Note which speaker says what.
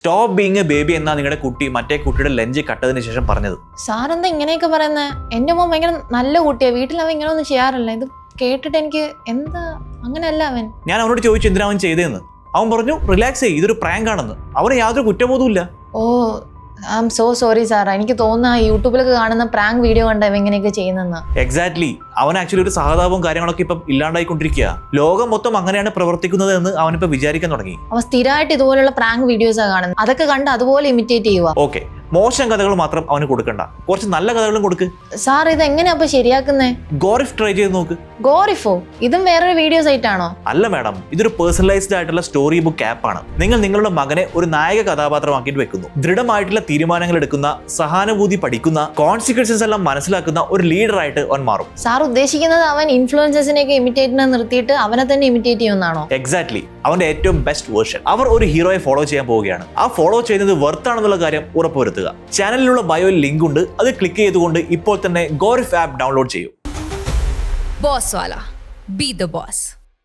Speaker 1: Stop being A baby എന്നാ നിങ്ങളുടെ കുട്ടി മറ്റേ കുട്ടിയുടെ ലഞ്ച് കട്ടതിന് ശേഷം പറഞ്ഞത്.
Speaker 2: സാറെന്താ ഇങ്ങനെയൊക്കെ പറയുന്നത്? എന്റെ മോൻ ഭയങ്കര നല്ല കുട്ടിയാ, വീട്ടിൽ അവൻ ഇങ്ങനെ ഒന്നും ചെയ്യാറില്ല. ഇത് കേട്ടിട്ട് എനിക്ക് എന്താ, അങ്ങനെയല്ല അവൻ.
Speaker 1: ഞാൻ അവനോട് ചോദിച്ചു എന്തിനാ അവൻ ചെയ്തതെന്ന്. അവൻ പറഞ്ഞു റിലാക്സ് ചെയ്യ്, ഇതൊരു പ്രാങ്ക് ആണെന്ന്. അവന് യാതൊരു കുറ്റബോധമില്ല.
Speaker 2: Oh I am so sorry sir. എനിക്ക് തോന്നുന്ന യൂട്യൂബിലൊക്കെ കാണുന്ന പ്രാങ്ക് വീഡിയോ കണ്ട ഇങ്ങനെയൊക്കെ ചെയ്യുന്നെന്ന്.
Speaker 1: എക്സാക്ട്ലി. അവൻ ആക്ച്വലി ഒരു സഹതാപവും കാര്യങ്ങളൊക്കെ ഇപ്പം ഇല്ലാണ്ടായിക്കൊണ്ടിരിക്കുക. ലോകം മൊത്തം അങ്ങനെയാണ് പ്രവർത്തിക്കുന്നത് എന്ന് അവനിപ്പോ വിചാരിക്കാൻ തുടങ്ങി.
Speaker 2: അവൻ സ്ഥിരമായിട്ട് ഇതുപോലുള്ള പ്രാങ്ക് വീഡിയോസാണ് കാണുന്നത്. അതൊക്കെ കണ്ട് അതുപോലെ ഇമിറ്റേറ്റ് ചെയ്യുക.
Speaker 1: ഓക്കെ, മോശം കഥകൾ മാത്രം അവന് കൊടുക്കണ്ട, കുറച്ച് നല്ല കഥകളും കൊടുക്ക്.
Speaker 2: സാർ ഇത് എങ്ങനെയാ അപ്പൊ ശരിയാക്കുന്നേ?
Speaker 1: ഗോറിഫ് ട്രൈ ചെയ്ത് നോക്ക്.
Speaker 2: ഗോറിഫോ? ഇതും വേറൊരു വീഡിയോ സൈറ്റ് ആണോ?
Speaker 1: അല്ല മാഡം, ഇതൊരു പേഴ്സണലൈസ്ഡ് ആയിട്ടുള്ള സ്റ്റോറി ബുക്ക് ആപ്പ് ആണ്. നിങ്ങൾ നിങ്ങളുടെ മകനെ ഒരു നായക കഥാപാത്രമാക്കിയിട്ട് വെക്കുന്നു. ദൃഢമായിട്ടുള്ള തീരുമാനങ്ങൾ എടുക്കുന്ന, സഹാനുഭൂതി പഠിക്കുന്ന, കോൺസിക്വൻസസ് എല്ലാം മനസ്സിലാക്കുന്ന ഒരു ലീഡറായിട്ട് അവൻ മാറും.
Speaker 2: സാർ ഉദ്ദേശിക്കുന്നത് അവൻ ഇൻഫ്ലുവൻസേഴ്സിനെയൊക്കെ ഇമിറ്റേറ്റ് നിർത്തിയിട്ട് അവനെ തന്നെ ഇമിറ്റേറ്റ് ചെയ്യുമെന്നാണോ?
Speaker 1: എക്സാക്ട്ലി. അവന്റെ ഏറ്റവും ബെസ്റ്റ് വേർഷൻ. അവർ ഒരു ഹീറോയെ ഫോളോ ചെയ്യാൻ പോവുകയാണ്. ആ ഫോളോ ചെയ്യുന്നത് വെർത്ത് ആണെന്നുള്ള കാര്യം ഉറപ്പുവരുത്തുക. ചാനലിലുള്ള ബയോയിൽ ലിങ്ക് ഉണ്ട്, അത് ക്ലിക്ക് ചെയ്തുകൊണ്ട് ഇപ്പോൾ തന്നെ ഗോറിഫ് ആപ്പ് ഡൗൺലോഡ് ചെയ്യൂ.
Speaker 3: Boss Wala. Be the boss.